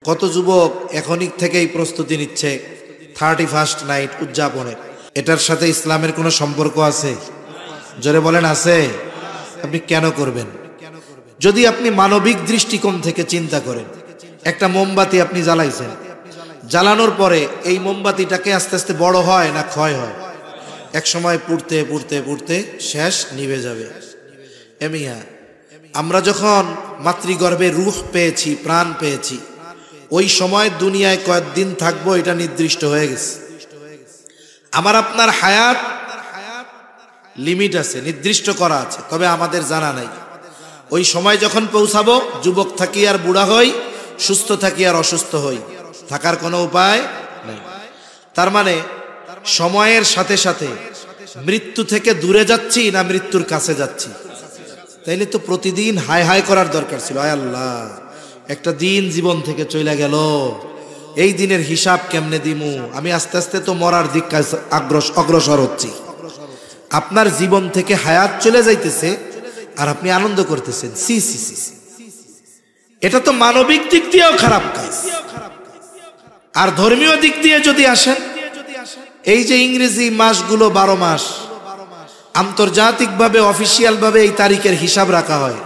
কত যুবক এখনই থেকেই প্রস্তুতি নিচ্ছে 31st নাইট উদযাপনের। এটার সাথে ইসলামের কোনো সম্পর্ক আছে? জোরে বলেন আছে? আপনি কেন করবেন? যদি আপনি মানবিক দৃষ্টিকোণ থেকে চিন্তা করেন, একটা মোমবাতি আপনি জ্বালাইছেন, জ্বালানোর পরে এই মোমবাতিটাকে আস্তে আস্তে বড় হয় না ক্ষয় হয়? এক সময় পুড়তে পুড়তে পুড়তে শেষ, নিভে যাবে। এমিয়া, আমরা যখন মাতৃগর্ভে রূহ পেয়েছি, প্রাণ পেয়েছি, ওই সময় দুনিয়ায় কয়েকদিন থাকবো এটা নির্দিষ্ট হয়ে গেছে। আমার আপনার হায়াত লিমিট আছে, নির্দিষ্ট করা আছে, তবে আমাদের জানা নাই। ওই সময় যখন পৌঁছাবো, যুবক থাকি আর বুড়া হই, সুস্থ থাকি আর অসুস্থ হই, থাকার কোনো উপায় নেই। তার মানে সময়ের সাথে সাথে মৃত্যু থেকে দূরে যাচ্ছি না মৃত্যুর কাছে যাচ্ছি? তাইলে তো প্রতিদিন হায় হায় করার দরকার ছিল, আয় আল্লাহ একটা দিন জীবন থেকে চলে গেল, এই দিনের হিসাব কেমনে দিমু? আমি আস্তে আস্তে তো মরার দিক অগ্রসর হচ্ছি। আপনার জীবন থেকে হায়াত চলে যাইতেছে আর আপনি আনন্দ করতেছেন। সি সি সি, এটা তো মানবিক দিক দিয়েও খারাপ কাজ। আর ধর্মীয় দিক দিয়ে যদি আসেন, এই যে ইংরেজি মাসগুলো 12 মাস আন্তর্জাতিকভাবে অফিসিয়ালভাবে এই তারিখের হিসাব রাখা হয়,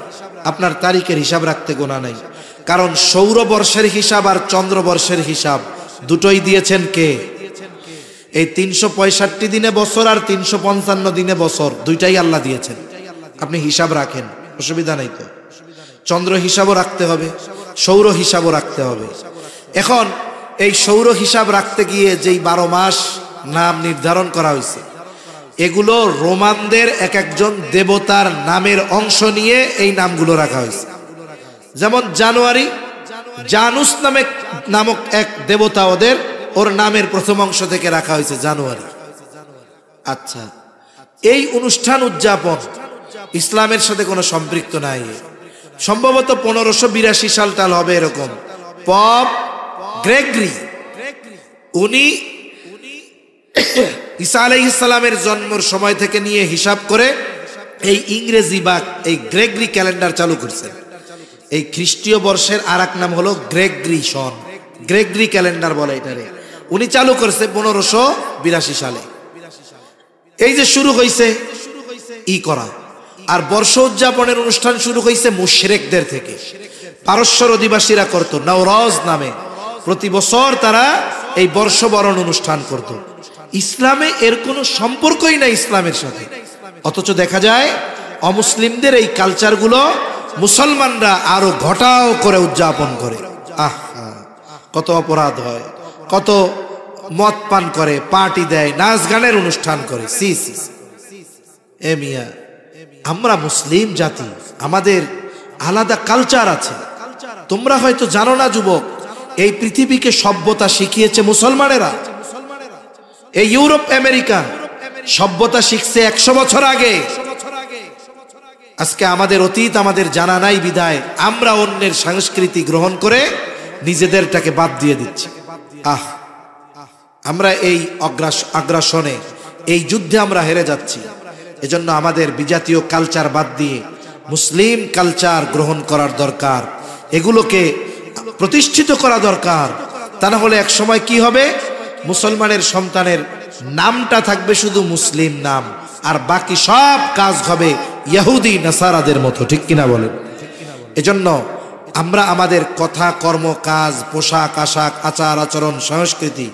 আপনার তারিখের হিসাব রাখতে গোনা নাই। কারণ সৌরবর্ষের হিসাব আর চন্দ্রবর্ষের হিসাব দুটোই দিয়েছেন কে? এই 365 দিনে বছর আর 355 দিনে বছর, দুইটাই আল্লাহ দিয়েছেন। আপনি হিসাব রাখেন, অসুবিধা নাই তো। চন্দ্র হিসাবও রাখতে হবে, সৌর হিসাবও রাখতে হবে। এখন এই সৌর হিসাব রাখতে গিয়ে যেই 12 মাস নাম নির্ধারণ করা হয়েছে, এগুলো রোমানদের এক একজন দেবতার নামের অংশ নিয়ে এই নামগুলো রাখা হয়েছে। যেমন জানুয়ারি, জানুস নামক এক দেবতা, ওর নামের প্রথম অংশ থেকে রাখা হয়েছে জানুয়ারি। আচ্ছা, এই অনুষ্ঠান উদযাপন ইসলামের সাথে কোনো সম্পৃক্ত নাই। সম্ভবত 1582 সাল টাল হবে এরকম। পপ গ্রেগরি, উনি ঈসা আলাইহিস সালামের জন্মের সময় থেকে নিয়ে হিসাব করে এই ইংরেজি বা এই গ্রেগরি ক্যালেন্ডার চালু করছেন। এই খ্রিস্টীয় বর্ষের আরেক নাম হলো গ্রেগরি সন, গ্রেগরি ক্যালেন্ডার বলে এটারে। উনি চালু করছে 1582 সালে। এই যে শুরু হয়েছে ই করা, আর বর্ষ উদযাপনের অনুষ্ঠান শুরু হয়েছে মুশরিকদের থেকে। পারস্যর অধিবাসীরা করত নওরোজ নামে, প্রতি বছর তারা এই বর্ষবরণ অনুষ্ঠান করত। ইসলামে এর কোনো সম্পর্কই নাই ইসলামের সাথে। অথচ দেখা যায় অমুসলিমদের এই কালচারগুলো মুসলমানরা আরো ঘটাও করে উদযাপন করে। আহা, কত অপরাধ হয়, কত মদ পান করে, পার্টি দেয়, নাচ গানের অনুষ্ঠান করে। সি সি, এ মিয়া, আমরা মুসলিম জাতি, আমাদের আলাদা কালচার আছে। তোমরা হয়তো জানো না যুবক, এই পৃথিবীকে সভ্যতা শিখিয়েছে মুসলমানেরা। এই ইউরোপ আমেরিকা সভ্যতা শিখছে 100 বছর আগে। আজকে আমাদের অতীত আমাদের জানা নাই বিধায় আমরা অন্যের সংস্কৃতি গ্রহণ করে নিজেদেরটাকে বাদ দিয়ে দিচ্ছি। আমরা এই আগ্রাসনে, এই যুদ্ধে আমরা হেরে যাচ্ছি। এজন্য আমাদের বিজাতীয় কালচার বাদ দিয়ে মুসলিম কালচার গ্রহণ করার দরকার, এগুলোকে প্রতিষ্ঠিত করা দরকার। তা না হলে এক সময় কি হবে, মুসলমানের সন্তানের নামটা থাকবে শুধু মুসলিম নাম, আর বাকি সব কাজ হবে ইহুদি নাসারাদের মতো। ঠিক কিনা বলেন? এজন্য আমরা আমাদের কথা, কর্ম, কাজ, পোশাক আশাক, আচার আচরণ, সংস্কৃতি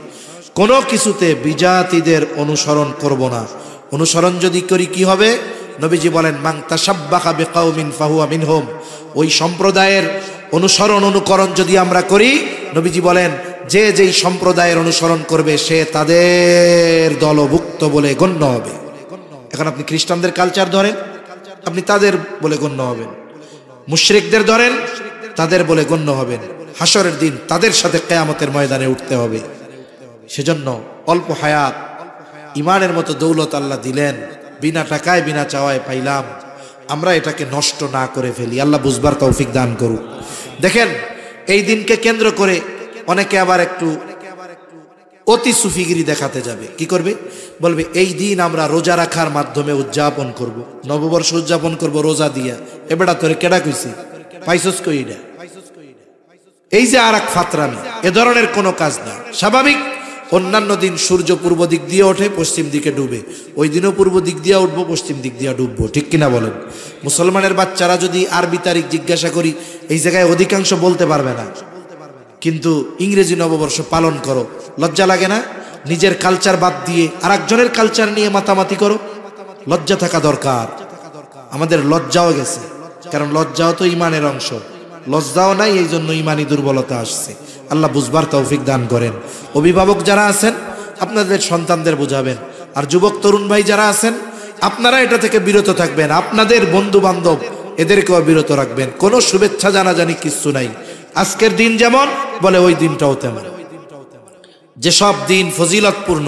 কোনো কিছুতে বিজাতিদের অনুসরণ করব না। অনুসরণ যদি করি কি হবে? নবীজি বলেন, মান তাশাব্বাহা বিকাউমিন ফাহুয়া মিনহুম। ওই সম্প্রদায়ের অনুসরণ অনুকরণ যদি আমরা করি, নবীজি বলেন যে যেই সম্প্রদায়ের অনুসরণ করবে সে তাদের দলভুক্ত বলে গণ্য হবে। এখন আপনি খ্রিস্টানদের কালচার ধরেন, আপনি তাদের বলে গণ্য হবেন। মুশরিকদের ধরেন, তাদের বলে গণ্য হবেন। হাসরের দিন তাদের সাথে কিয়ামতের ময়দানে উঠতে হবে। সেজন্য অল্প হায়াত, ইমানের মতো দৌলত আল্লাহ দিলেন, বিনা টাকায় বিনা চাওয়ায় পাইলাম, আমরা এটাকে নষ্ট না করে ফেলি। আল্লাহ বুঝবার তৌফিক দান করুক। দেখেন, এই দিনকে কেন্দ্র করে অনেকে আবার একটু অতি সুফিগিরি দেখাতে যাবে। কি করবে? বলবে এই দিন আমরা রোজা রাখার মাধ্যমে উদযাপন করব, নববর্ষ উদযাপন করব রোজা দিয়া। এবারে তোরে কেডা কইছি? পাইছস কইডা? এই যে আর এক ফাতরামি, এ ধরনের কোনো কাজ না। স্বাভাবিক অন্যান্য দিন সূর্য পূর্ব দিক দিয়ে ওঠে, পশ্চিম দিকে ডুবে, ওই দিনও পূর্ব দিক দিয়ে উঠবো, পশ্চিম দিক দিয়ে ডুববো, ঠিক কিনা বলেন? মুসলমানের বাচ্চারা যদি আরবি তারিখ জিজ্ঞাসা করি, এই জায়গায় অধিকাংশ বলতে পারবে না, কিন্তু ইংরেজি নববর্ষ পালন করো, লজ্জা লাগে না? নিজের কালচার বাদ দিয়ে আর একজনের কালচার নিয়ে মাতামাতি করো। লজ্জা থাকা দরকার। আমাদের লজ্জাও গেছে, কারণ লজ্জাও তো ইমানের অংশ। লজ্জাও নাই, এই জন্য ইমানি দুর্বলতা আসছে। আল্লাহ বুঝবার তৌফিক দান করেন। অভিভাবক যারা আছেন আপনাদের সন্তানদের বুঝাবেন, আর যুবক তরুণ ভাই যারা আছেন আপনারা এটা থেকে বিরত থাকবেন। আপনাদের বন্ধু বান্ধব এদেরকেও বিরত রাখবেন। কোনো শুভেচ্ছা জানাজানি কিচ্ছু নাই। আজকের দিন যেমন বলে ওই দিনটাও তেমন। যেসব দিন ফজিলতপূর্ণ,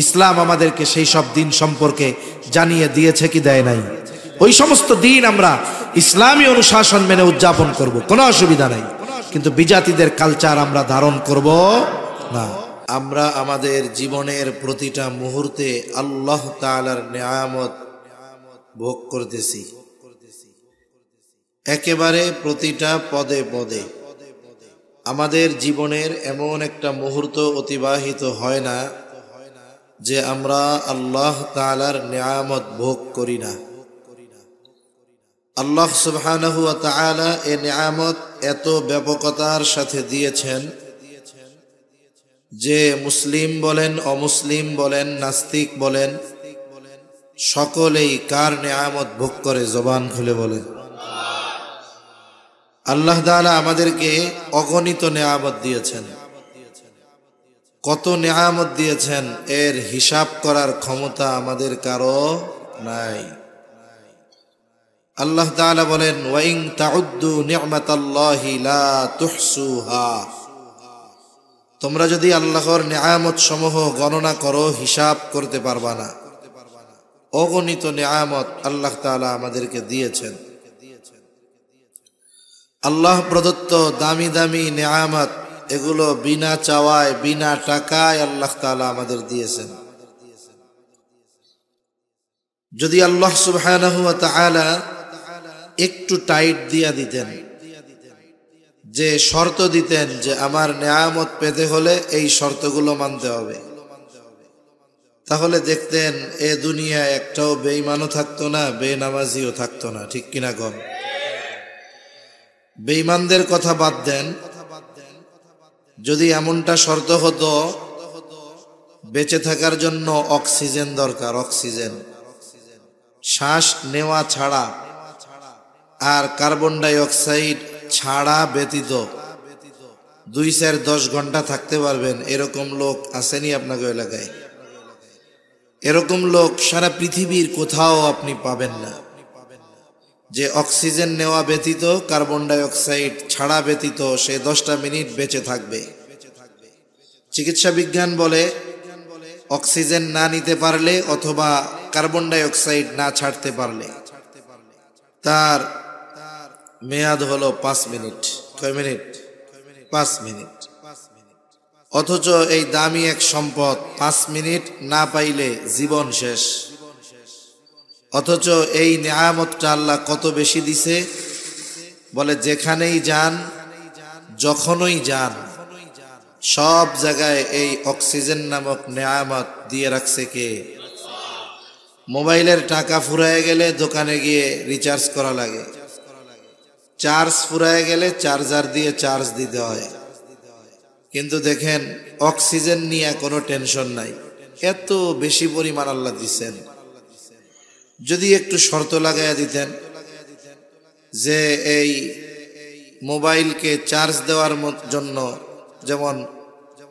ইসলাম আমাদেরকে সেই সব দিন সম্পর্কে জানিয়ে দিয়েছে কি দেয় নাই? ওই সমস্ত দিন আমরা ইসলামী অনুশাসন মেনে উদযাপন করব, কোনো অসুবিধা নাই, কিন্তু বিজাতিদের কালচার আমরা ধারণ করব না। আমরা আমাদের জীবনের প্রতিটা মুহূর্তে আল্লাহ তাআলার নেয়ামত ভোগ করতেছি, একেবারে প্রতিটা পদে পদে। আমাদের জীবনের এমন একটা মুহূর্ত অতিবাহিত হয় না যে আমরা আল্লাহ তাআলার নেয়ামত ভোগ করি না। আল্লাহ সুবহানাহু ওয়া তাআলা এই নেয়ামত এত ব্যাপকতার সাথে দিয়েছেন যে মুসলিম বলেন, অমুসলিম বলেন, নাস্তিক বলেন, সকলেই কার নেয়ামত ভোগ করে জবান খুলে বলেন। আল্লাহ তাআলা আমাদেরকে অগণিত নেয়ামত দিয়েছেন। কত নেয়ামত দিয়েছেন এর হিসাব করার ক্ষমতা আমাদের কারো নাই। আল্লাহ তাআলা বলেন, ওয়া ইন তাউদ্দু নি'মাতাল্লাহি লা তুহসুহা। তোমরা যদি আল্লাহর নেয়ামত সমূহ গণনা করো, হিসাব করতে পারবা না। অগণিত নেয়ামত আল্লাহ তাআলা আমাদেরকে দিয়েছেন। আল্লাহ প্রদত্ত দামি দামি নেয়ামত, এগুলো বিনা চাওয়ায়, বিনা টাকায় আল্লাহ তাআলা আমাদের দিয়েছেন। যদি আল্লাহ সুবহানাহু ওয়া তাআলা একটু টাইট দিয়া দিতেন, যে শর্ত দিতেন যে আমার নেয়ামত পেতে হলে এই শর্তগুলো মানতে হবে, তাহলে দেখতেন এ দুনিয়ায় একটাও বেঈমানও থাকতো না, বেনামাজিও থাকতো না, ঠিক কিনা গণ? বেঈমানদের কথা বাদ দেন, যদি এমনটা শর্ত হতো বেঁচে থাকার জন্য অক্সিজেন দরকার, অক্সিজেন শ্বাস নেওয়া ছাড়া আর কার্বন ডাই অক্সাইড ছাড়া ব্যতীত 2-10 ঘন্টা থাকতে পারবেন, এরকম লোক আসেনি আপনাকে এলাকায়? এরকম লোক সারা পৃথিবীর কোথাও আপনি পাবেন না, যে অক্সিজেন নেওয়া ব্যতীত, কার্বন ডাই অক্সাইড ছাড়া ব্যতীত সে 10টা মিনিট বেঁচে থাকবে। চিকিৎসা বিজ্ঞান বলে অক্সিজেন না নিতে পারলে অথবা কার্বন ডাই অক্সাইড না ছাড়তে পারলে তার মেয়াদ হলো 5 মিনিট। কয় মিনিট? 5 মিনিট। অথচ এই দামি এক সম্পদ 5 মিনিট না পাইলে জীবন শেষ। অথচ এই নেয়ামতটা আল্লাহ কত বেশি দিছে, বলে যেখানেই যান, যখনই যান, সব জায়গায় এই অক্সিজেন নামক নেয়ামত দিয়ে রাখছে কে? মোবাইলের টাকা ফুরায় গেলে দোকানে গিয়ে রিচার্জ করা লাগে, চার্জ ফুরায় গেলে চার্জার দিয়ে চার্জ দিতে হয়। কিন্তু দেখেন অক্সিজেন নিয়ে কোনো টেনশন নাই, এত বেশি পরিমাণ আল্লাহ দিচ্ছেন। যদি একটু শর্ত লাগাইয়া দিতেন যে এই মোবাইলকে চার্জ দেওয়ার জন্য যেমন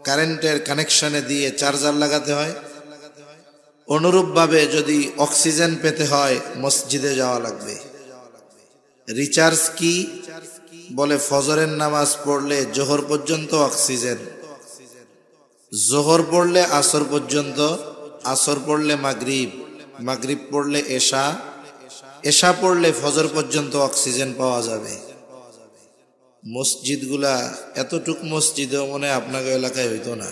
কারেন্টের কানেকশনে দিয়ে চার্জার লাগাতে হয়, অনুরূপভাবে যদি অক্সিজেন পেতে হয় মসজিদে যাওয়া লাগবে। রিচার্জ কি? বলে ফজরের নামাজ পড়লে জোহর পর্যন্ত অক্সিজেন, জোহর পড়লে আসর পর্যন্ত, আসর পড়লে মাগরিব, মাগরিব পড়লে এশা, এশা পড়লে ফজর পর্যন্ত অক্সিজেন পাওয়া যাবে। মসজিদগুলা এতটুক মসজিদেও মনে হয় আপনাকে এলাকায় হইতো না,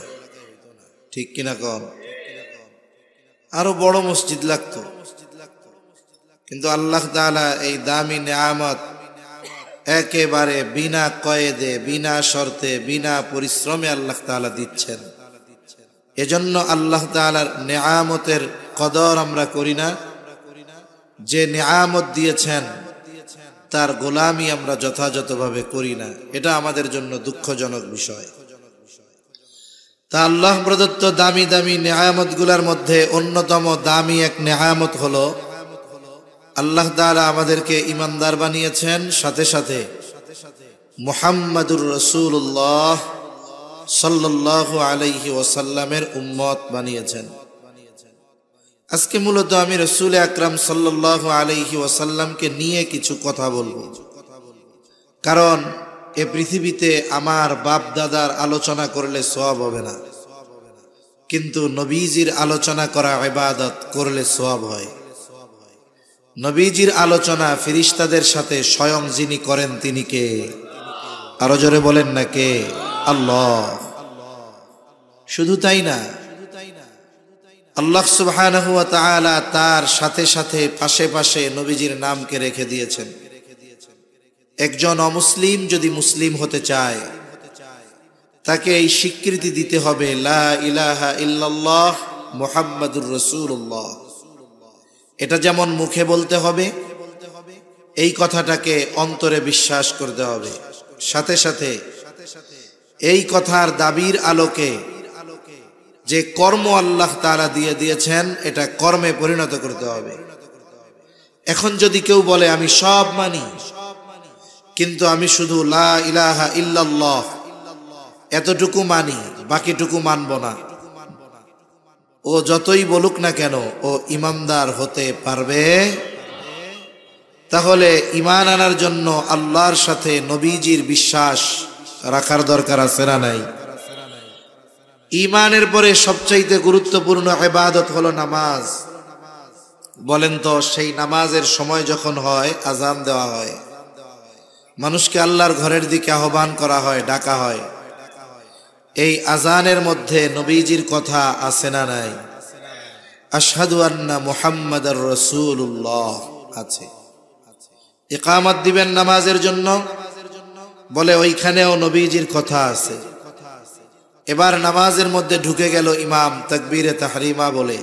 ঠিক কিনা কম? আরো বড় মসজিদ লাগতো। কিন্তু আল্লাহ তাআলা এই দামি নেয়ামত একেবারে বিনা কয়েদে, বিনা শর্তে, বিনা পরিশ্রমে আল্লাহ তাআলা দিচ্ছেন। এজন্য আল্লাহ তাআলার নেয়ামতের কদর আমরা করি না। যে নেয়ামত দিয়েছেন তার গোলামি আমরা যথাযথভাবে করি না, এটা আমাদের জন্য দুঃখজনক বিষয়। তা আল্লাহ প্রদত্ত দামি দামি নেয়ামতগুলোর মধ্যে অন্যতম দামি এক নেয়ামত হলো আল্লাহ তাআলা আমাদেরকে ঈমানদার বানিয়েছেন, সাথে সাথে মুহাম্মাদুর রাসূলুল্লাহ সাল্লাল্লাহু আলাইহি ওয়াসাল্লামের উম্মত বানিয়েছেন। আজকে মূলত আমি রাসূল আকরাম সাল্লাল্লাহু আলাইহি ওয়াসাল্লামকে নিয়ে কিছু কথা বলবো, কারণ এ পৃথিবীতে আমার বাপ দাদার আলোচনা করলে সওয়াব হবে না, কিন্তু নবীজির আলোচনা করা ইবাদত করলে সওয়াব হয়। নবীজির আলোচনা ফেরেশতাদের সাথে স্বয়ং যিনি করেন তিনি কে? আরো জোরে বলেন না কে? আল্লাহ। শুধু তাই না, আল্লাহ সুবহানাহু ওয়া তাআলা তার সাথে সাথে পাশে পাশে নবীজির নামকে রেখে দিয়েছেন। একজন অমুসলিম যদি মুসলিম হতে চায় তাকে এই স্বীকৃতি দিতে হবে, লা ইলাহা ইল্লাল্লাহ মুহাম্মাদুর রাসূলুল্লাহ। এটা যেমন মুখে বলতে হবে, এই কথাটাকে অন্তরে বিশ্বাস করতে হবে, সাথে সাথে এই কথার দাবির আলোকে যে কর্ম আল্লাহ তাআলা দিয়ে দিয়েছেন এটা কর্মে পরিণত করতে হবে। এখন যদি কেউ বলে আমি সব মানি, কিন্তু আমি শুধু লা ইলাহা ইল্লাল্লাহ এতটুকু মানি, বাকিটুকু মানব না, ও যতই বলুক না কেন ও ঈমানদার হতে পারবে? তাহলে ঈমান আনার জন্য আল্লাহর সাথে নবীজির বিশ্বাস রাখার দরকার আছে না নাই? ঈমানের পরে সবচাইতে গুরুত্বপূর্ণ ইবাদত হলো নামাজ। বলেন তো, সেই নামাজের সময় যখন হয়, আজান দেওয়া হয়, মানুষকে আল্লাহর ঘরের দিকে আহ্বান করা হয়, ডাকা হয়, এই আজানের মধ্যে নবীজির কথা আছে না নাই? আশহাদু আন্না মুহাম্মাদার রাসূলুল্লাহ আছে। ইকামত দিবেন নামাজের জন্য, বলে ওইখানেও নবীজির কথা আছে। এবার নামাজের মধ্যে ঢুকে গেল ইমাম তাকবীরে তাহরিমা বলে,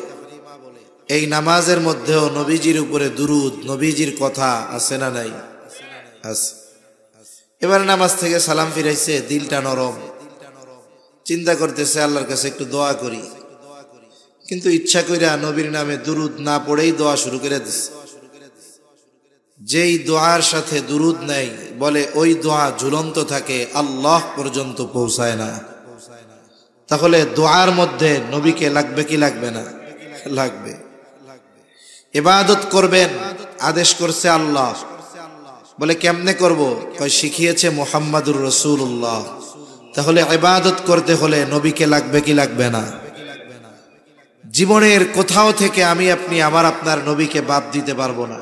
এই নামাজের মধ্যেও নবীজির উপরে দুরূদ, নবীজির কথা আছে না নাই? আছে। এবার নামাজ থেকে সালাম ফিরাইছে, দিলটা নরম, চিন্তা করতেছে আল্লাহর কাছে একটু দোয়া করি, কিন্তু ইচ্ছা কইরা নবীর নামে দুরূদ না পড়েই দোয়া শুরু করে দিছে। যেই দোয়ার সাথে দুরূদ নাই, বলে ওই দোয়া ঝুলন্ত থাকে, আল্লাহ পর্যন্ত পৌঁছায় না। তাহলে দোয়ার মধ্যে নবীকে লাগবে কি লাগবে না? লাগবে। ইবাদত করবেন, আদেশ করছে আল্লাহ, বলে কেমনে করব? কয় শিখিয়েছে মুহাম্মাদুর রাসূলুল্লাহ। তাহলে ইবাদত করতে হলে নবীকে লাগবে কি লাগবে না? জীবনের কোথাও থেকে আমি আপনি আমার আপনার নবীকে বাদ দিতে পারবো না।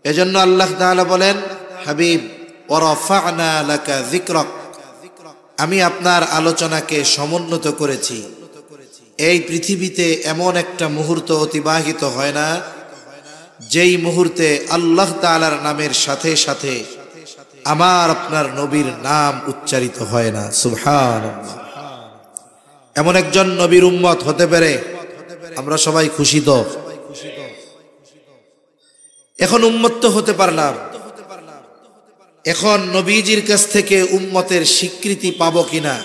এজন্য আল্লাহ তাআলা বলেন, হাবিব ওয়া রাফা'না লাকা যিকরাক, আমি আপনার আলোচনাকে সমুন্নত করেছি। এই পৃথিবীতে এমন একটা মুহূর্ত অতিবাহিত হয় না যেই মুহূর্তে আল্লাহ তাআলার নামের সাথে সাথে আমার আপনার নবীর নাম উচ্চারিত হয় না। সুবহানাল্লাহ। এমন একজন নবীর উম্মত হতে পেরে আমরা সবাই খুশি তো? এখন উম্মত তো হতে পারলাম, এখন নবীজির কাছ থেকে উম্মতের স্বীকৃতি পাবো কিনা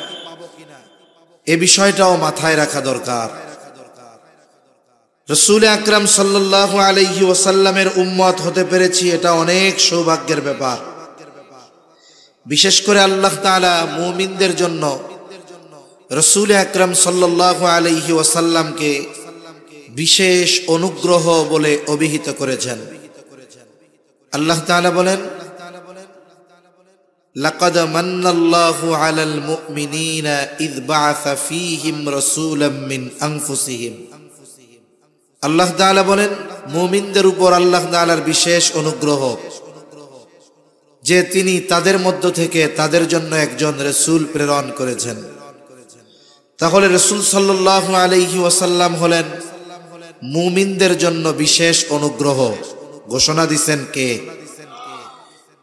এ বিষয়টাও মাথায় রাখা দরকার। রাসূল আকরাম সাল্লাল্লাহু আলাইহি ওয়াসাল্লামের উম্মত হতে পেরেছি, এটা অনেক সৌভাগ্যের ব্যাপার। বিশেষ করে আল্লাহ তাআলা মুমিনদের জন্য রাসূল আকরাম সাল্লাল্লাহু আলাইহি ওয়াসাল্লামকে বিশেষ অনুগ্রহ বলে অভিহিত করেছেন। আল্লাহ তাআলা বলেন, লাকাদ মান্নাল্লাহু আলাল মুমিনিনা ইয বা'আসা ফীহিম রাসূলাম মিন আনফুসিহিম। আল্লাহ তাআলা বলেন, মুমিনদের উপর আল্লাহ তাআলার বিশেষ অনুগ্রহ যে তিনি তাদের মধ্য থেকে তাদের জন্য একজন রাসূল প্রেরণ করেছেন। তাহলে রাসূল সাল্লাল্লাহু আলাইহি ওয়াসাল্লাম হলেন মুমিনদের জন্য বিশেষ অনুগ্রহ। ঘোষণা দিয়েছেন কে?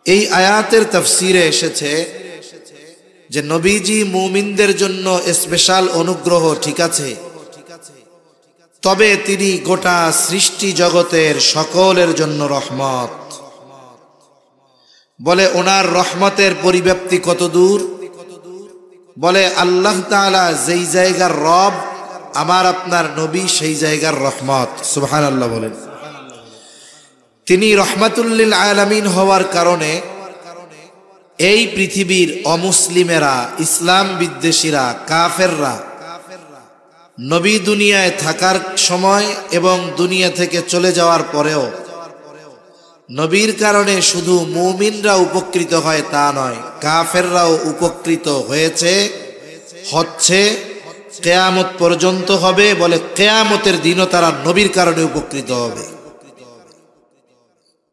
এই আয়াতের তাফসিরে এসেছে যে নবীজি মুমিনদের জন্য স্পেশাল অনুগ্রহ, ঠিক আছে, তবে তিনি গোটা সৃষ্টি জগতের সকলের জন্য রহমত। বলে ওনার রহমতের পরিব্যাপ্তি কত দূর? বলে আল্লাহ তাআলা যেই জায়গার রব, আমার আপনার নবী সেই জায়গার রহমত। সুবহানাল্লাহ বলেন। তিনি রহমাতুল লিল আলামিন হওয়ার কারণে এই পৃথিবীর অমুসলিমেরা, ইসলাম বিদ্বেষীরা, কাফেররা নবী দুনিয়ায় থাকার সময় এবং দুনিয়া থেকে চলে যাওয়ার পরেও নবীর কারণে শুধু মুমিনরা উপকৃত হয় তা নয়, কাফেররাও উপকৃত হয়েছে, হচ্ছে, কিয়ামত পর্যন্ত হবে। বলে কিয়ামতের দিনও তারা নবীর কারণে উপকৃত হবে।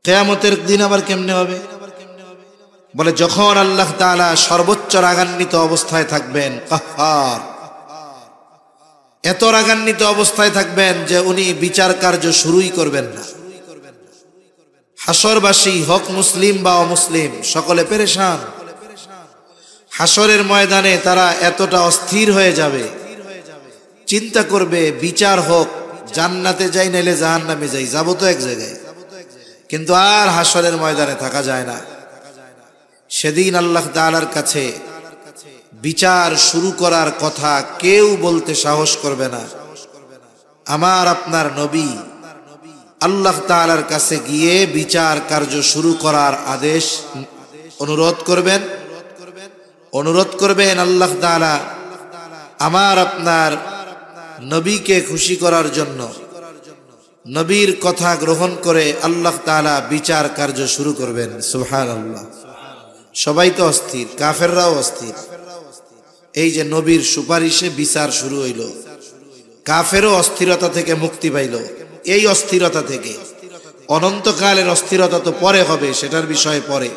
কিয়ামতের দিন আবার কেমনে হবে? বলে যখন আল্লাহ তাআলা সর্বোচ্চ রাগান্বিত অবস্থায় থাকবেন, কাহ্হার, এত রাগান্বিত অবস্থায় থাকবেন যে উনি বিচার কার্য শুরুই করবেন না। হাসরবাসী হক মুসলিম বা অমুসলিম সকলে পেরেশান। হাসরের ময়দানে তারা এতটা অস্থির হয়ে যাবে, চিন্তা করবে বিচার হোক, জান্নাতে যাই নাইলে জাহান্নামে যাই, যাবো তো এক জায়গায়, কিন্তু আর হাসরের ময়দানে থাকা যায় না। সেদিন আল্লাহ তাআলার কাছে বিচার শুরু করার কথা কেউ বলতে সাহস করবে না। আমার আপনার নবী আল্লাহ তাআলার কাছে গিয়ে বিচার কার্য শুরু করার আদেশ অনুরোধ করবেন। আল্লাহ তাআলা আমার আপনার নবীকে খুশি করার জন্য নবীর কথা গ্রহণ করে আল্লাহ তাআলা বিচার কার্য শুরু করবেন। সুবহানাল্লাহ। সবাই তো অস্থির, কাফেররাও অস্থির। এই যে নবীর সুপারিশে বিচার শুরু হইল, কাফেরও অস্থিরতা থেকে মুক্তি পাইল। এই অস্থিরতা থেকে, অনন্তকালের অস্থিরতা তো পরে হবে, সেটার বিষয়ে পরে।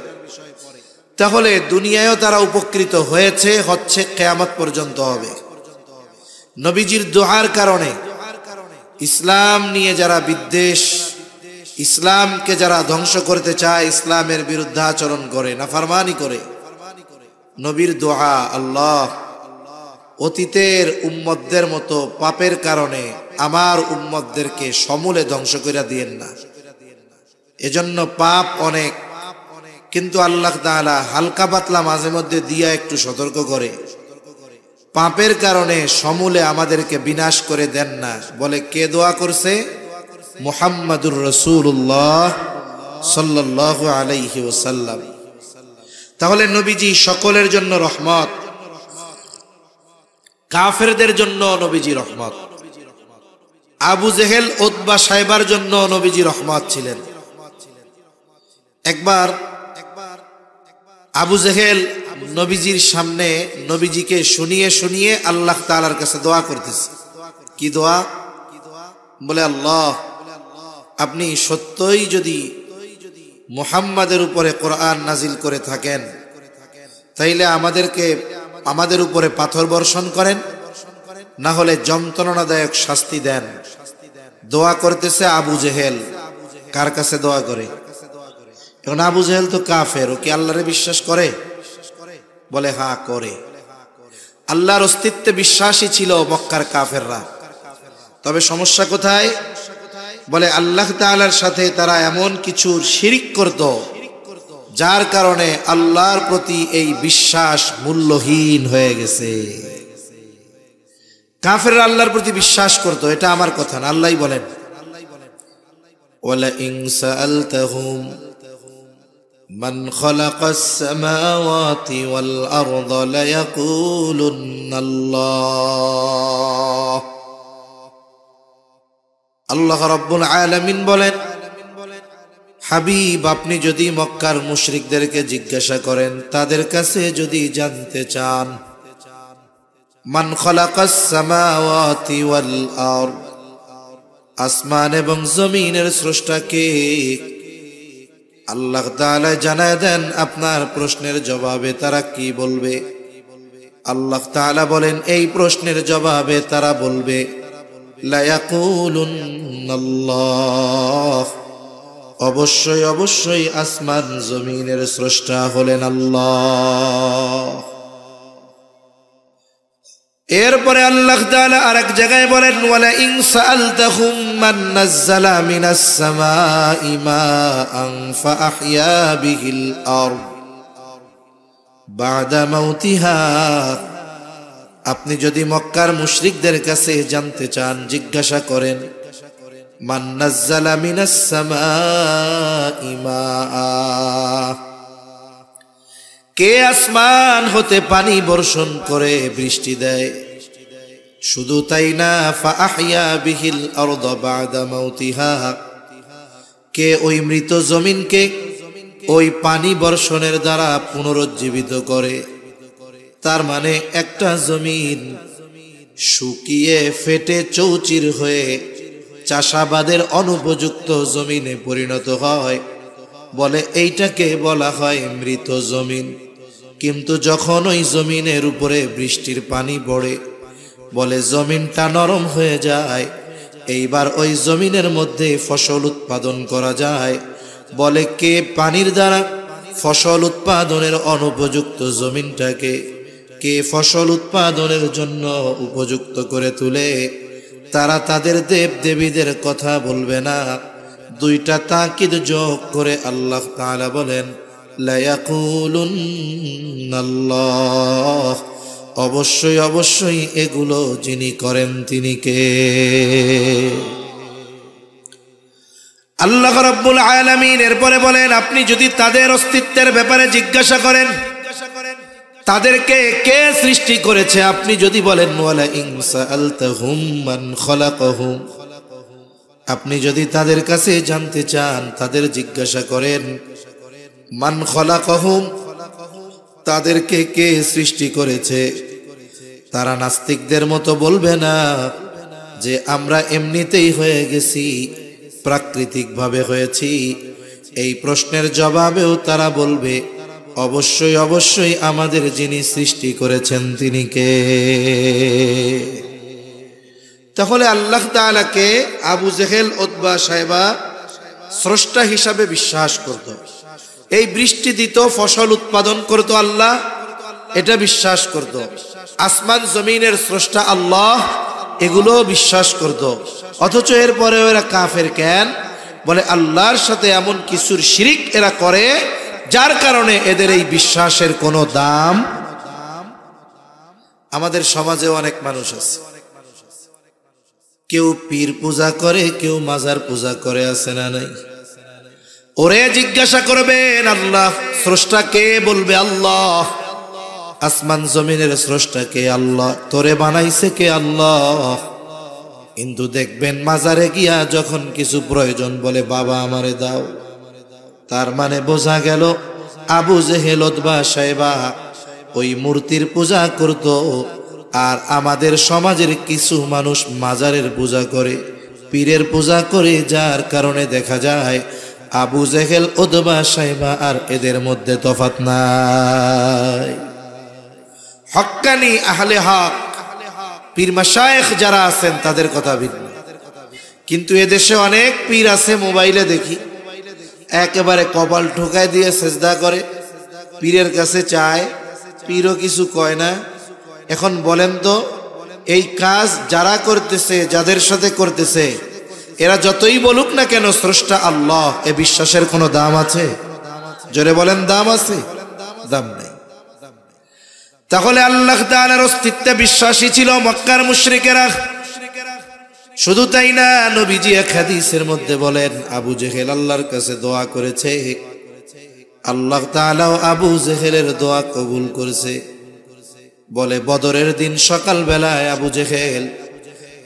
তাহলে দুনিয়ায়ও তারা উপকৃত হয়েছে, হচ্ছে, কিয়ামত পর্যন্ত হবে। নবীজির দোয়ার কারণে ইসলাম নিয়ে যারা বিদ্বেষ, ইসলামকে যারা ধ্বংস করতে চায়, ইসলামের বিরুদ্ধাচরণ করে, নাফরমানি করে, নবীর দোয়া, আল্লাহ অতীতের উম্মতদের মতো পাপের কারণে আমার উম্মতদেরকে সমূলে ধ্বংস করে দিয়েন না। এজন্য পাপ অনেক, কিন্তু আল্লাহ তাআলা হালকা পাতলা মাঝে মধ্যে দিয়া একটু সতর্ক করে, পাপের কারণে সমূলে আমাদেরকে বিনাশ করে দেন না। বলে কে দোয়া করছে? মুহাম্মাদুর রাসূলুল্লাহ সাল্লাল্লাহু আলাইহি ওয়াসাল্লাম। তাহলে নবীজি সকলের জন্য রহমত, কাফেরদের জন্য নবীজি রহমত। আবু জেহেল, উতবা, সাইবার জন্য নবীজি রহমত ছিলেন। একবার আবু জেহেল নবীজির সামনে নবীজিকে শুনিয়ে শুনিয়ে আল্লাহ তাআলার কাছে দোয়া করতেছে। কি দোয়া? বলে আল্লাহ, আপনি সত্যই যদি মুহাম্মাদের উপরে কোরআন নাজিল করে থাকেন, তাইলে আমাদের উপরে পাথর বর্ষণ করেন, না হলে যন্ত্রণাদায়ক শাস্তি দেন। দোয়া করতেছে আবু জেহেল। কার কাছে দোয়া করে? এখন আবু জেহেল তো কাফের, ও কি আল্লাহরে বিশ্বাস করে? বলে হ্যাঁ করে। আল্লাহর অস্তিত্বে বিশ্বাসী ছিল মক্কার কাফেররা। তবে সমস্যা কোথায়? বলে আল্লাহ তাআলার সাথে তারা এমন কিছু শিরিক করত, যার কারণে আল্লাহর প্রতি এই বিশ্বাস মূল্যহীন হয়ে গেছে। কাফেররা আল্লাহর প্রতি বিশ্বাস করত, এটা আমার কথা না, আল্লাহই বলেন, ওয়ালা ইন সাআলতাহুম মান খালাকাস সামাওয়াতি ওয়াল আরদা লায়াকুলুন্নাল্লাহ। আল্লাহ রাব্বুল আলামিন বলেন, হাবিব, আপনি যদি মক্কার মুশরিকদেরকে জিজ্ঞাসা করেন, তাদের কাছে যদি জানতে চান, মান খালাকাস সামাওয়াতি ওয়াল আরদ, আসমান এবং জমিনের স্রষ্টা কে, আল্লাহ তাআলা জানায় দেন আপনার প্রশ্নের জবাবে তারা কি বলবে। আল্লাহ তাআলা বলেন, এই প্রশ্নের জবাবে তারা বলবে লায়াকুলুন্নাল্লাহ, অবশ্যই অবশ্যই আসমান জমিনের স্রষ্টা হলেন আল্লাহ। এরপরে আল্লাহ তাআলা আরেক জায়গায় বলেন, ওয়ালা ইন সাআলতাহুম মান নাযালা মিনাস সামাই মাআন ফাআহইয়া বিহিল আরদ বা'দা মাউতিহা। আপনি যদি মক্কার মুশরিকদের কাছে জানতে চান, জিজ্ঞাসা করেন, মান নাযালা মিনাস সামাই মাআ, কে আসমান হতে পানি বর্ষণ করে বৃষ্টি দেয়। শুধু তাই না, ফাআহইয়া বিহিল আরদ বা'দা মাউতিহা, কে ওই মৃত জমিনকে ওই পানি বর্ষণের দ্বারা পুনরুজ্জীবিত করে। তার মানে একটা জমিন শুকিয়ে ফেটে চৌচির হয়ে চাষাবাদের অনুপযুক্ত জমিনে পরিণত হয়, বলে এইটাকে বলা হয় মৃত জমিন। কিন্তু যখন ওই জমিনের উপরে বৃষ্টির পানি পড়ে, বলে জমিনটা নরম হয়ে যায়, এইবার ওই জমিনের মধ্যে ফসল উৎপাদন করা যায়। বলে কে পানির দ্বারা ফসল উৎপাদনের অনুপযুক্ত জমিনটাকে কে ফসল উৎপাদনের জন্য উপযুক্ত করে তুলে, তারা তাদের দেব দেবীদের কথা বলবে না। দুইটা তাকিদ যোগ করে আল্লাহ তাআলা বলেন, লা ইয়াকুলুন্নাল্লাহ, অবশ্যই অবশ্যই এগুলো যিনি করেন তিনি কে? আল্লাহ রাব্বুল আলামিন এরপরে বলেন, আপনি যদি তাদের অস্তিত্বের ব্যাপারে জিজ্ঞাসা করেন, তাদেরকে কে সৃষ্টি করেছে, আপনি যদি বলেন ওয়ালা ইন সাআলতাহুম মান খালাকাহুম, আপনি যদি তাদের কাছে জানতে চান, তাদের জিজ্ঞাসা করেন মান খালাকাহুম, তাদেরকে কে সৃষ্টি করেছে, তারা নাস্তিকদের মতো বলবে না যে আমরা এমনিতেই হয়ে গেছি, প্রাকৃতিকভাবে হয়েছি। এই প্রশ্নের জবাবেও তারা বলবে, অবশ্যই অবশ্যই আমাদের যিনি সৃষ্টি করেছেন তিনি কে? তাহলে আল্লাহ তাআলাকে আবু জেহেল, উতবা, সাইবা স্রষ্টা হিসাবে বিশ্বাস করত। এই বৃষ্টি দিত, ফসল উৎপাদন করত আল্লাহ, এটা বিশ্বাস করত। আসমান জমিনের স্রষ্টা আল্লাহ, এগুলো বিশ্বাস করত। অথচ এরপরে এরা কাফের কেন? বলে আল্লাহর সাথে এমন কিছুর শিরিক এরা করে, যার কারণে এদের এই বিশ্বাসের কোনো দাম। আমাদের সমাজে অনেক মানুষ আছে, কেউ পীর পূজা করে, কেউ মাজার পূজা করে, আছে না নাই? ওরে জিজ্ঞাসা করবেন আল্লাহ স্রষ্টা কে, বলবে আল্লাহ। আসমান জমিনের স্রষ্টা কে? আল্লাহ। তোরে বানাইছে কে? আল্লাহ। কিন্তু দেখবেন মাজারে গিয়া যখন কিছু প্রয়োজন, বলে বাবা আমারে দাও। তার মানে বোঝা গেল আবু জেহেল, উতবা, সাইবা ওই মূর্তির পূজা করত। আর আমাদের সমাজের কিছু মানুষ মাজারের পূজা করে, পীরের পূজা করে, যার কারণে দেখা যায় আবু জেহেল, উতবা, সাইবা আর এদের মধ্যে তফাৎ নাই। হক্কানি আহলে হক পীর মাশায়েখ যারা আছেন তাদের কথা ভিন্ন। কিন্তু এদেশে অনেক পীর আছে, মোবাইলে দেখি একেবারে কপাল ঠোকায় দিয়ে সেজদা করে, পীরের কাছে চায়, পীরও কিছু কয় না। এখন বলেন তো, এই কাজ যারা করতেছে, যাদের সাথে করতেছে, এরা যতই বলুক না কেন স্রষ্টা আল্লাহ, এ বিশ্বাসের কোনো দাম আছে? জোরে বলেন, দাম আছে? দাম নেই। তাহলে আল্লাহ তাআলার অস্তিত্বে বিশ্বাসী ছিল মক্কার মুশরিকেরা। শুধু তাই না, নবীজি এক হাদিসের মধ্যে বলেন, আবু জেহেল আল্লাহর কাছে দোয়া করেছে, আল্লাহ তাআলাও আবু জেহেলের দোয়া কবুল করেছে। বলে বদরের দিন সকাল বেলায় আবু জেহেল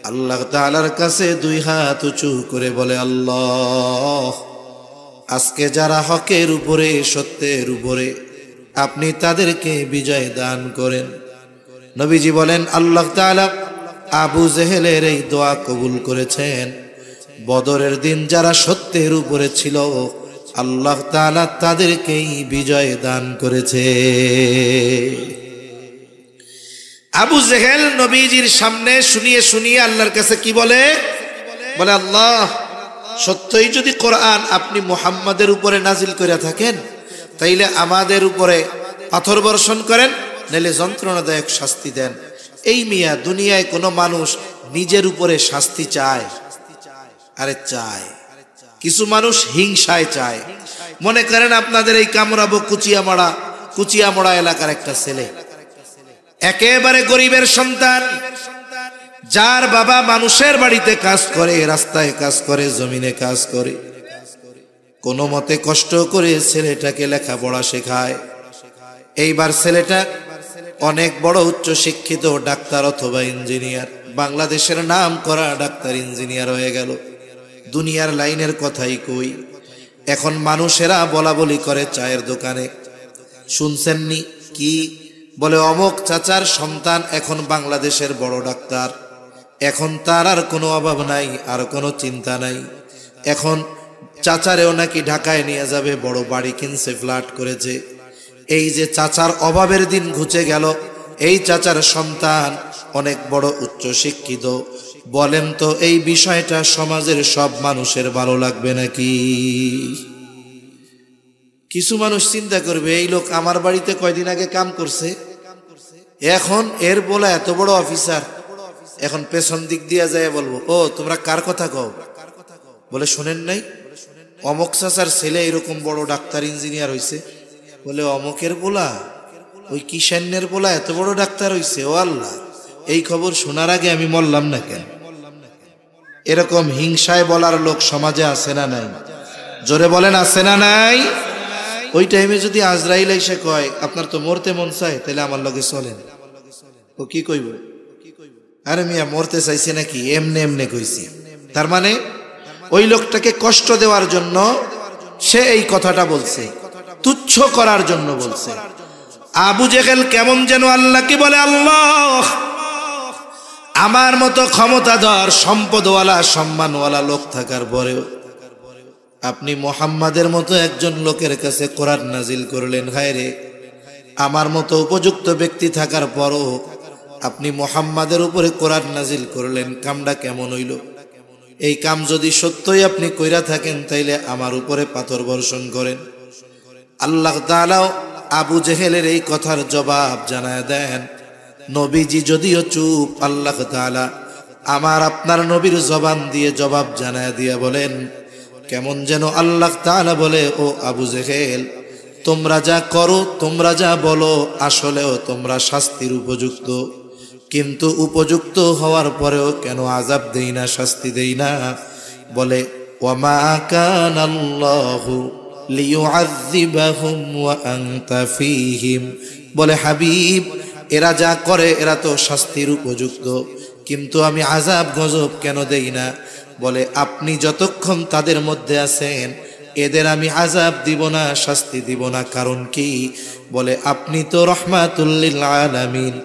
আল্লাহ তাআলার কাছে দুই হাত উঁচু করে বলে, আল্লাহ, আজকে যারা হকের উপরে, সত্যের উপরে, আপনি তাদেরকে বিজয় দান করেন। নবীজি বলেন, আল্লাহ তাআলা আবু জেহেলের এই দোয়া কবুল করেছেন। বদরের দিন যারা সত্যের উপরে ছিল, আল্লাহ তাআলা তাদেরকেই বিজয় দান করেছে। আবু জেহেল নবীজির সামনে শুনিয়ে শুনিয়ে আল্লাহর কাছে কি বলে? বলে আল্লাহ, সত্যই যদি কোরআন আপনি মুহাম্মাদের উপরে নাজিল করে থাকেন, তাইলে আমাদের উপরে পাথর বর্ষণ করেন, নাইলে যন্ত্রণাদায়ক শাস্তি দেন। এই মিয়া, দুনিয়ায় কোনো মানুষ নিজের উপরে শাস্তি চায়? আরে চায়। কিছু মানুষ হিংসায় চায়। মনে করেন আপনাদের এই কামরাবো কুচিয়ামড়া এলাকার একটা ছেলে, একেবারে গরিবের সন্তান, যার বাবা মানুষের বাড়িতে কাজ করে, রাস্তায় কাজ করে, জমিনে কাজ করে, কোনো মতে কষ্ট করে ছেলেটাকে লেখাপড়া শেখায়। এইবার ছেলেটা অনেক বড় উচ্চ শিক্ষিত ডাক্তার অথবা ইঞ্জিনিয়ার, বাংলাদেশের নাম করা ডাক্তার ইঞ্জিনিয়ার হয়ে গেল। দুনিয়ার লাইনের কথাই কই। এখন মানুষেরা বলা বলি করে চায়ের দোকানে, শুনছেননি কি বলে, অমুক চাচার সন্তান এখন বাংলাদেশের বড় ডাক্তার, এখন তার আর কোনো অভাব নাই, আর কোনো চিন্তা নাই। এখন চাচারেও নাকি ঢাকায় নিয়ে যাবে, বড় বাড়ি কিনছে, ফ্ল্যাট করেছে। এই যে চাচার অভাবের দিন ঘুচে গেল, এই চাচার সন্তান অনেক বড় উচ্চ শিক্ষিত। বলেন তো এই বিষয়টা সমাজের সব মানুষের ভালো লাগবে নাকি? কিছু মানুষ চিন্তা করবে, এই লোক আমার বাড়িতে কয়দিন আগে কাম করছে, এখন এর বলা এত বড় অফিসার, এখন পেছন দিক দিয়ে যায় বলবো, ও তোমরা কার কথা কও? বলে শোনেন নাই অমুক চাচার ছেলে এরকম বড় ডাক্তার ইঞ্জিনিয়ার হয়েছে? বলে অমুকের বলা, ওই কিষানের বলা এত বড় ডাক্তার হয়েছে। ও আল্লাহ, এই খবর শোনার আগে আমি মরলাম না কেন? এরকম হিংসায় বলার লোক সমাজে আছে না নাই? জোরে বলেন, আছে না নাই? ওই টাইমে যদি আজরাইল এসে কয় আপনার তো মরতে মন চায়, তাহলে আমার লগে চলেন, ও কি কইব? আরে মিয়া, মরতে চাইছে নাকি? এমনে এমনে কইছি। তার মানে ওই লোকটাকে কষ্ট দেওয়ার জন্য সে এই কথাটা বলছে, তুচ্ছ করার জন্য বলছে। আবু জেহেল কেমন যেন আল্লাহকে বলে, আল্লাহ আমার মতো ক্ষমতাধর, সম্পদওয়ালা, সম্মানওয়ালা লোক থাকার পরেও আপনি মুহাম্মাদের মতো একজন লোকের কাছে কোরআন নাজিল করলেন। হায় রে, আমার মতো উপযুক্ত ব্যক্তি থাকার পরও আপনি মুহাম্মাদের উপরে কোরআন নাজিল করলেন, কামটা কেমন হইল? এই কাম যদি সত্যই আপনি কইরা থাকেন, তাইলে আমার উপরে পাথর বর্ষণ করেন। আল্লাহ তাআলা আবু জেহেলের এই কথার জবাব জানায় দেন। নবীজি যদিও চুপ, আল্লাহ তাআলা আমার আপনার নবীর জবান দিয়ে জবাব জানায় দিয়া বলেন, কেমন যেন আল্লাহ তাআলা বলে, ও আবু জেহেল, তোমরা যা করো, তোমরা যা বলো, আসলেও তোমরা শাস্তির উপযুক্ত, কিন্তু উপযুক্ত হওয়ার পরেও কেন আযাব দেই না, শাস্তি দেই না? বলে ওয়ামা কানাল্লাহু লিয়ুআযযিবাহুম ওয়া আনতা ফীহিম। বলে হাবিব, এরা যা করে এরা তো শাস্তির উপযুক্ত, কিন্তু আমি আযাব গজব কেন দেই না? বলে আপনি যতক্ষণ তাদের মধ্যে আছেন, এদের আমি আযাব দিব না, শাস্তি দিব না। কারণ কি? বলে আপনি তো রাহমাতুল লিল আলামিন।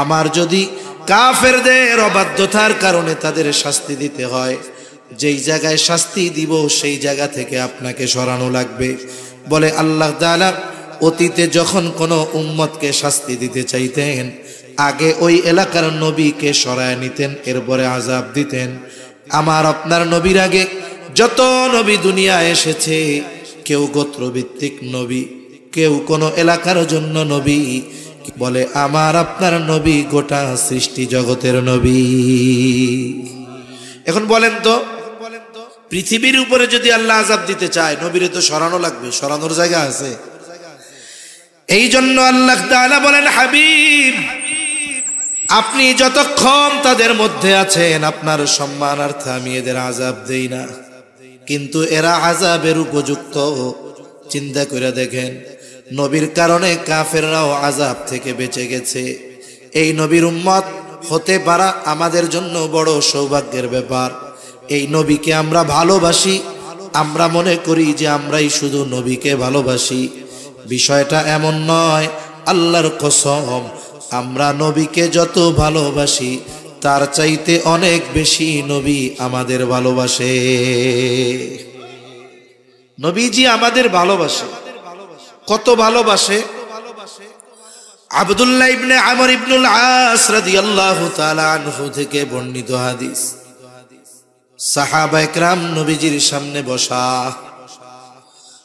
আমার যদি কাফেরদের অবাধ্যতার কারণে তাদের শাস্তি দিতে হয়, যেই জায়গায় শাস্তি দিব সেই জায়গা থেকে আপনাকে সরানো লাগবে। বলে আল্লাহ তাআলা অতীতে যখন কোনো উম্মতকে শাস্তি দিতে চাইতেন, আগে ওই এলাকার নবীকে সরায় নিতেন, এরপরে আযাব দিতেন। আমার আপনার নবীর আগে যত নবী দুনিয়ায় এসেছে, কেউ গোত্রভিত্তিক নবী, কেউ কোনো এলাকার জন্য নবী। বলে আমার আপনার নবী গোটা সৃষ্টি জগতের নবী। এখন বলেন তো, পৃথিবীর উপরে যদি আল্লাহ আযাব দিতে চায়, নবীরে তো সরানো লাগবে, সরানোর জায়গা আছে। এই জন্য আল্লাহ তাআলা বলেন, হাবিব আপনি যতক্ষণ তাদের মধ্যে আছেন, আপনার সম্মানার্থে আমি এদের আযাব দেই না, কিন্তু এরা আযাবের উপযুক্ত। চিন্তা করে দেখেন, নবীর কারণে কাফেররাও আযাব থেকে বেঁচে গেছে। এই নবীর উম্মত হতে পারা আমাদের জন্য বড় সৌভাগ্যের ব্যাপার। এই নবীকে আমরা ভালোবাসি, আমরা মনে করি যে আমরাই শুধু নবীকে ভালোবাসি। বিষয়টা এমন নয়, আল্লাহর কসম, আমরা নবীকে যত ভালোবাসি তার চাইতে অনেক বেশি নবী আমাদের ভালোবাসে। নবীজি আমাদের ভালোবাসে। কত ভালোবাসে? আব্দুল্লাহ ইবনে আমর ইবনুল আস রাদিয়াল্লাহু তাআলা আনহু থেকে বর্ণিত হাদিস, সাহাবা একরাম নবীজির সামনে বসা।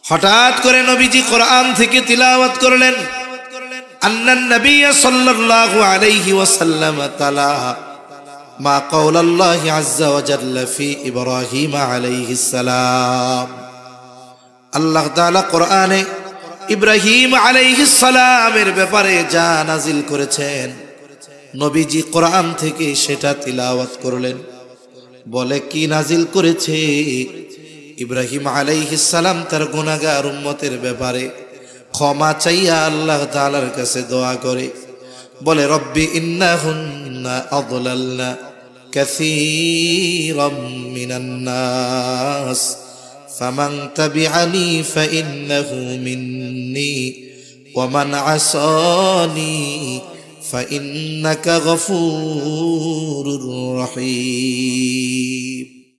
হঠাৎ করে নবীজি কোরআন থেকে তিলাওয়াত করলেন। আন্নান নবী সাল্লাল্লাহু আলাইহি ওয়াসাল্লাম তালা মা কাওলাল্লাহি আযজা ওয়া জাল্লা ফি ইব্রাহিম আলাইহিস সালাম। আল্লাহ তাআলা কোরআনে ইব্রাহিম আলাইহিস সালামের ব্যাপারে যা নাজিল করেছেন, নবীজি কোরআন থেকে সেটা তিলাওয়াত করলেন। বলে কি নাজিল করেছে? ইব্রাহিম আলাইহিস সালাম তার গুনাহগার উম্মতের ব্যাপারে ক্ষমা চাইয়া আল্লাহ তাআলার কাছে দোয়া করে বলে, রব্বি ইন্নাহুন্না আদলালনা কাসীরাম মিনান নাস ফামান তাবিআনি ফাইন্নাহু মিন্নি ওয়া মান আসানি ফাইন্নাকা গফুরুর রহিম।